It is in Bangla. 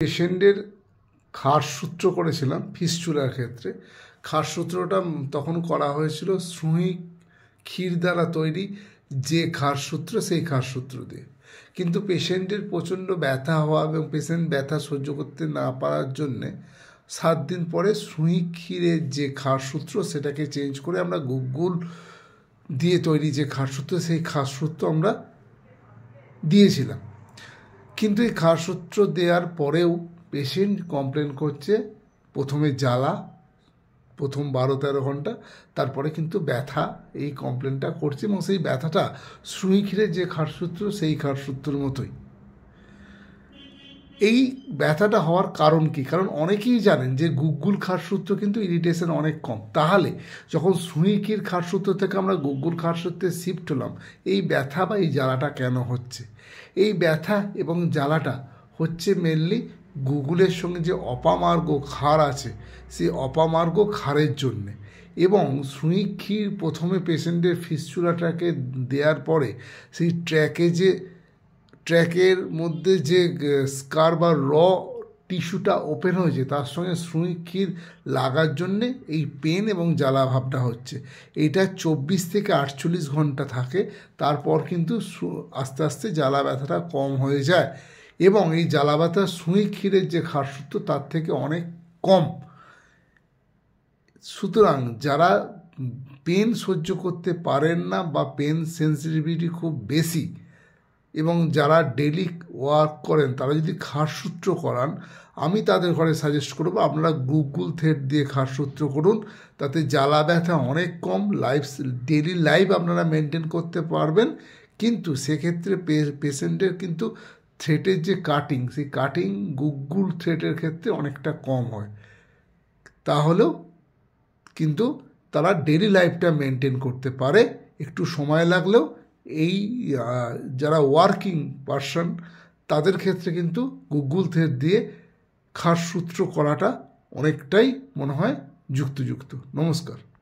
পেশেন্টের খারসূত্র করেছিলাম ফিস্চুলার ক্ষেত্রে। খারসূত্রটা তখন করা হয়েছিল সুঁই ক্ষীর দ্বারা তৈরি যে খারসূত্র, সেই খারসূত্র দিয়ে। কিন্তু পেশেন্টের প্রচণ্ড ব্যথা হওয়া এবং পেশেন্ট ব্যথা সহ্য করতে না পারার জন্যে 7 দিন পরে সুঁই ক্ষীরের যে খারসূত্র সেটাকে চেঞ্জ করে আমরা গুগ্গুল দিয়ে তৈরি যে খারসূত্র, সেই খারসূত্র আমরা দিয়েছিলাম। কিন্তু এই খারসূত্র দেওয়ার পরেও পেশেন্ট কমপ্লেন করছে প্রথমে জ্বালা, প্রথম 12-13 ঘন্টা, তারপরে কিন্তু ব্যথা, এই কমপ্লেনটা করছে। এবং সেই ব্যথাটা সুঁই ক্ষীরের যে খারসূত্র সেই খারসূত্রের মতোই। এই ব্যথাটা হওয়ার কারণ কি? কারণ অনেকেই জানেন যে গুগ্গুল খারসূত্র কিন্তু ইরিটেশন অনেক কম। তাহলে যখন সুঁই ক্ষীর খারসূত্র থেকে আমরা গুগ্গুল খারসূত্রে শিফট হলাম, এই ব্যথা বা এই জ্বালাটা কেন হচ্ছে? এই ব্যথা এবং জ্বালাটা হচ্ছে মেনলি গুগ্গুলের সঙ্গে যে অপামার্গ ক্ষার আছে, সেই অপামার্গ ক্ষারের জন্যে। এবং সুঁই ক্ষীর প্রথমে পেশেন্টের ফিস্চুলাটাকে দেওয়ার পরে সেই ট্র্যাকের মধ্যে যে স্কার বা র টিস্যুটা ওপেন হয়েছে, তার সঙ্গে সুঁই ক্ষীর লাগার জন্যে এই পেন এবং জ্বালা ভাবটা হচ্ছে। এটা 24 থেকে 48 ঘন্টা থাকে, তারপর কিন্তু আস্তে আস্তে জ্বালা ব্যথাটা কম হয়ে যায়। এবং এই জ্বালা ব্যথা সুঁই ক্ষীরের যে খারসূত্র তার থেকে অনেক কম। সুতরাং যারা পেন সহ্য করতে পারেন না বা পেন সেন্সিটিভিটি খুব বেশি এবং যারা ডেলি ওয়ার্ক করেন, তারা যদি খারসূত্র করান, আমি তাদের ঘরে সাজেস্ট করবো আপনারা গুগ্গুল থ্রেড দিয়ে খারসূত্র করুন। তাতে জ্বালা ব্যথা অনেক কম, ডেলি লাইফ আপনারা মেনটেন করতে পারবেন। কিন্তু সেক্ষেত্রে পেশেন্টের কিন্তু থ্রেডের যে কাটিং, সেই কাটিং গুগ্গুল থ্রেডের ক্ষেত্রে অনেকটা কম হয়। তাহলেও কিন্তু তারা ডেলি লাইফটা মেনটেন করতে পারে, একটু সময় লাগলেও। এই যারা ওয়ার্কিং পারসন তাদের ক্ষেত্রে কিন্তু গুগ্গুল থ্রেড দিয়ে খারসূত্র করাটা অনেকটাই মনে হয় যুক্তিযুক্ত। নমস্কার।